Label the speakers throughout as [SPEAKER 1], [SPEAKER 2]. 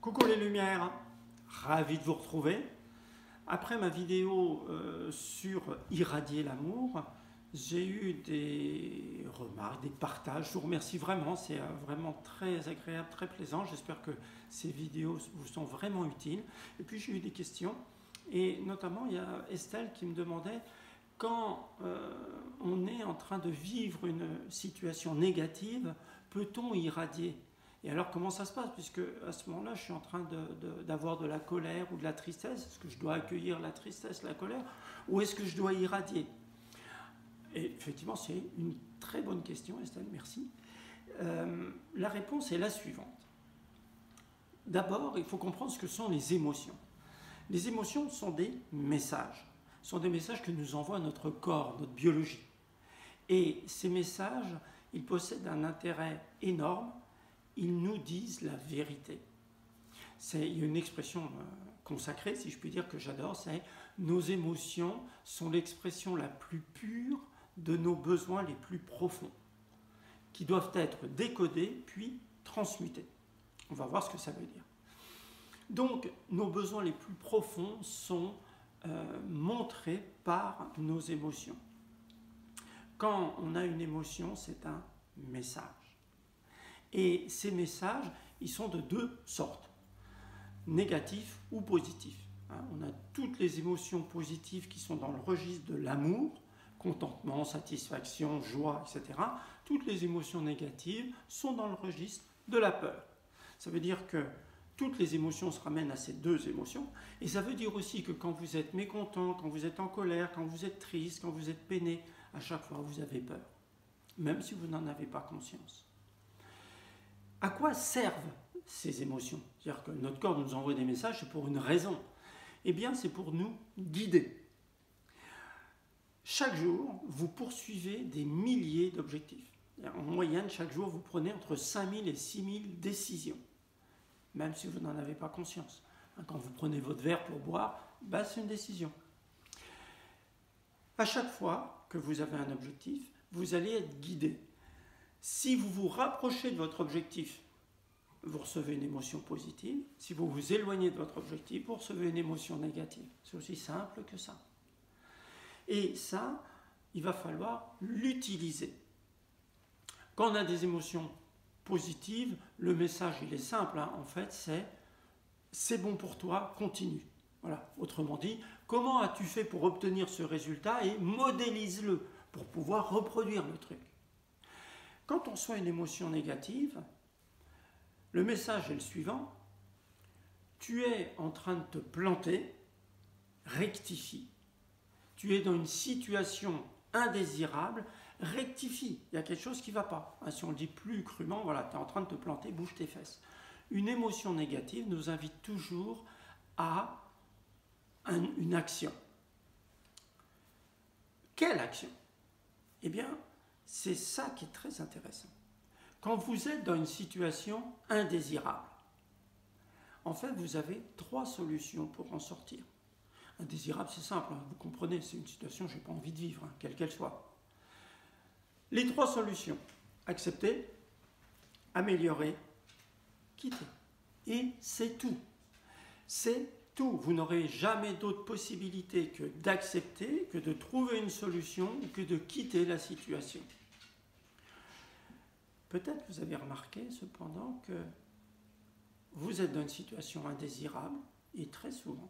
[SPEAKER 1] Coucou les lumières, ravi de vous retrouver. Après ma vidéo sur irradier l'amour, j'ai eu des remarques, des partages. Je vous remercie vraiment, c'est vraiment très agréable, très plaisant. J'espère que ces vidéos vous sont vraiment utiles. Et puis j'ai eu des questions, et notamment il y a Estelle qui me demandait quand on est en train de vivre une situation négative, peut-on irradier ? Et alors comment ça se passe? Puisque à ce moment-là, je suis en train d'avoir de la colère ou de la tristesse. Est-ce que je dois accueillir la tristesse, la colère, ou est-ce que je dois irradier? Et effectivement, c'est une très bonne question, Estelle, merci. La réponse est la suivante. D'abord, il faut comprendre ce que sont les émotions. Les émotions sont des messages. Ce sont des messages que nous envoie notre corps, notre biologie. Et ces messages, ils possèdent un intérêt énorme. Ils nous disent la vérité. Il y a une expression consacrée, si je puis dire, que j'adore, c'est « Nos émotions sont l'expression la plus pure de nos besoins les plus profonds, qui doivent être décodés puis transmutés. » On va voir ce que ça veut dire. Donc, nos besoins les plus profonds sont montrés par nos émotions. Quand on a une émotion, c'est un message. Et ces messages, ils sont de deux sortes, négatifs ou positifs. On a toutes les émotions positives qui sont dans le registre de l'amour, contentement, satisfaction, joie, etc. Toutes les émotions négatives sont dans le registre de la peur. Ça veut dire que toutes les émotions se ramènent à ces deux émotions. Et ça veut dire aussi que quand vous êtes mécontent, quand vous êtes en colère, quand vous êtes triste, quand vous êtes peiné, à chaque fois vous avez peur, même si vous n'en avez pas conscience. À quoi servent ces émotions? C'est-à-dire que notre corps nous envoie des messages, c'est pour une raison. Eh bien, c'est pour nous guider. Chaque jour, vous poursuivez des milliers d'objectifs. En moyenne, chaque jour, vous prenez entre 5000 et 6000 décisions, même si vous n'en avez pas conscience. Quand vous prenez votre verre pour boire, c'est une décision. À chaque fois que vous avez un objectif, vous allez être guidé. Si vous vous rapprochez de votre objectif, vous recevez une émotion positive. Si vous vous éloignez de votre objectif, vous recevez une émotion négative. C'est aussi simple que ça. Et ça, il va falloir l'utiliser. Quand on a des émotions positives, le message, il est simple. En fait, c'est bon pour toi, continue. Voilà. Autrement dit, comment as-tu fait pour obtenir ce résultat et modélise-le pour pouvoir reproduire le truc. Quand on reçoit une émotion négative, le message est le suivant. Tu es en train de te planter, rectifie. Tu es dans une situation indésirable, rectifie. Il y a quelque chose qui ne va pas. Si on le dit plus crûment, voilà, tu es en train de te planter, bouge tes fesses. Une émotion négative nous invite toujours à une action. Quelle action? Eh bien, c'est ça qui est très intéressant. Quand vous êtes dans une situation indésirable, en fait, vous avez 3 solutions pour en sortir. Indésirable, c'est simple, vous comprenez, c'est une situation que je n'ai pas envie de vivre, quelle qu'elle soit. Les 3 solutions, accepter, améliorer, quitter. Et c'est tout. C'est tout. Vous n'aurez jamais d'autre possibilité que d'accepter, que de trouver une solution ou que de quitter la situation. Peut-être que vous avez remarqué cependant que vous êtes dans une situation indésirable et très souvent,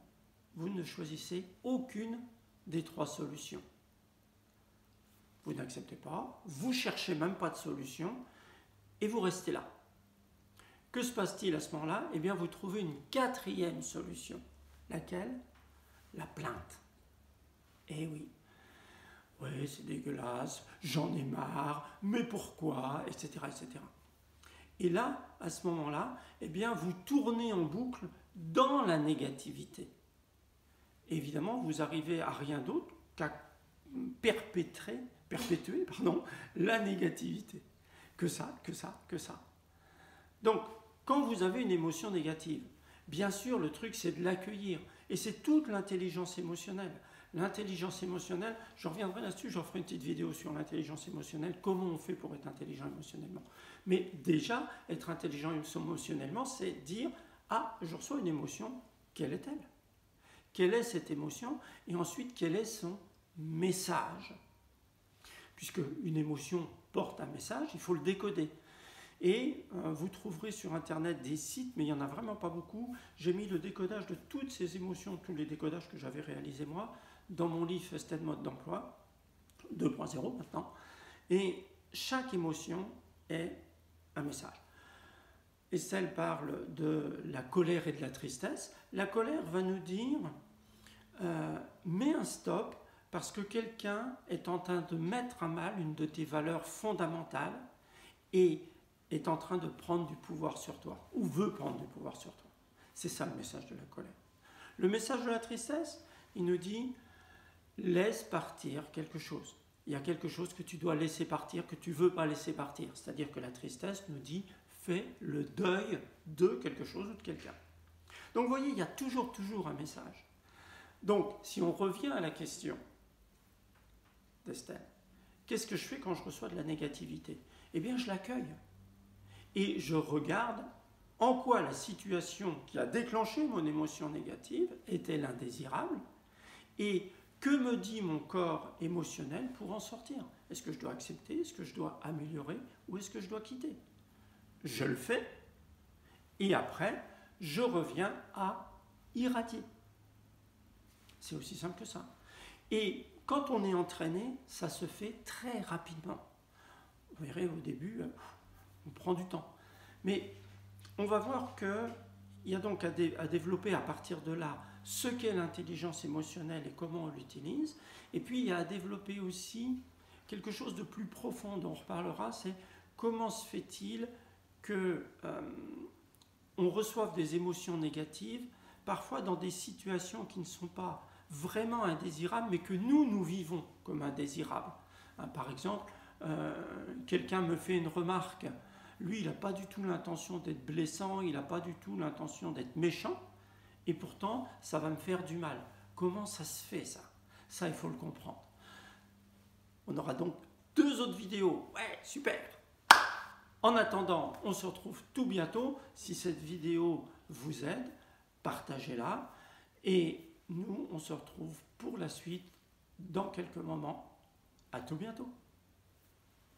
[SPEAKER 1] vous ne choisissez aucune des 3 solutions. Vous n'acceptez pas, vous ne cherchez même pas de solution et vous restez là. Que se passe-t-il à ce moment-là? Eh bien, vous trouvez une 4e solution. Laquelle? La plainte. Eh oui. Oui, c'est dégueulasse, j'en ai marre, mais pourquoi, etc., etc. Et là, à ce moment-là, eh bien, vous tournez en boucle dans la négativité. Évidemment, vous arrivez à rien d'autre qu'à perpétuer la négativité. Que ça, que ça, que ça. Donc, quand vous avez une émotion négative, bien sûr, le truc, c'est de l'accueillir. Et c'est toute l'intelligence émotionnelle. L'intelligence émotionnelle, je reviendrai là-dessus, j'en ferai une petite vidéo sur l'intelligence émotionnelle, comment on fait pour être intelligent émotionnellement. Mais déjà, être intelligent émotionnellement, c'est dire Ah, je reçois une émotion, quelle est-elle? Quelle est cette émotion? Et ensuite, quel est son message? Puisque une émotion porte un message, il faut le décoder. Et vous trouverez sur Internet des sites, mais il n'y en a vraiment pas beaucoup. J'ai mis le décodage de toutes ces émotions, tous les décodages que j'avais réalisés moi, dans mon livre Festin mode d'emploi, 2.0 maintenant. Et chaque émotion est un message. Estelle parle de la colère et de la tristesse. La colère va nous dire, mets un stop parce que quelqu'un est en train de mettre à mal une de tes valeurs fondamentales et est en train de prendre du pouvoir sur toi, ou veut prendre du pouvoir sur toi. C'est ça le message de la colère. Le message de la tristesse, il nous dit, laisse partir quelque chose. Il y a quelque chose que tu dois laisser partir, que tu ne veux pas laisser partir. C'est-à-dire que la tristesse nous dit, fais le deuil de quelque chose ou de quelqu'un. Donc vous voyez, il y a toujours un message. Donc, si on revient à la question d'Estelle, qu'est-ce que je fais quand je reçois de la négativité? Eh bien, je l'accueille. Et je regarde en quoi la situation qui a déclenché mon émotion négative est-elle indésirable et que me dit mon corps émotionnel pour en sortir? Est-ce que je dois accepter? Est-ce que je dois améliorer? Ou est-ce que je dois quitter? Je le fais et après, je reviens à irradier. C'est aussi simple que ça. Et quand on est entraîné, ça se fait très rapidement. Vous verrez, au début, on prend du temps. Mais on va voir qu'il y a donc à développer à partir de là ce qu'est l'intelligence émotionnelle et comment on l'utilise. Et puis il y a à développer aussi quelque chose de plus profond dont on reparlera, c'est comment se fait-il qu'on reçoive des émotions négatives, parfois dans des situations qui ne sont pas vraiment indésirables, mais que nous vivons comme indésirables. Par exemple, quelqu'un me fait une remarque, lui il n'a pas du tout l'intention d'être blessant, il n'a pas du tout l'intention d'être méchant, et pourtant ça va me faire du mal. Comment ça se fait ça? Ça il faut le comprendre. On aura donc 2 autres vidéos, ouais super. En attendant, on se retrouve tout bientôt. Si cette vidéo vous aide, partagez-la, et nous on se retrouve pour la suite dans quelques moments. À tout bientôt.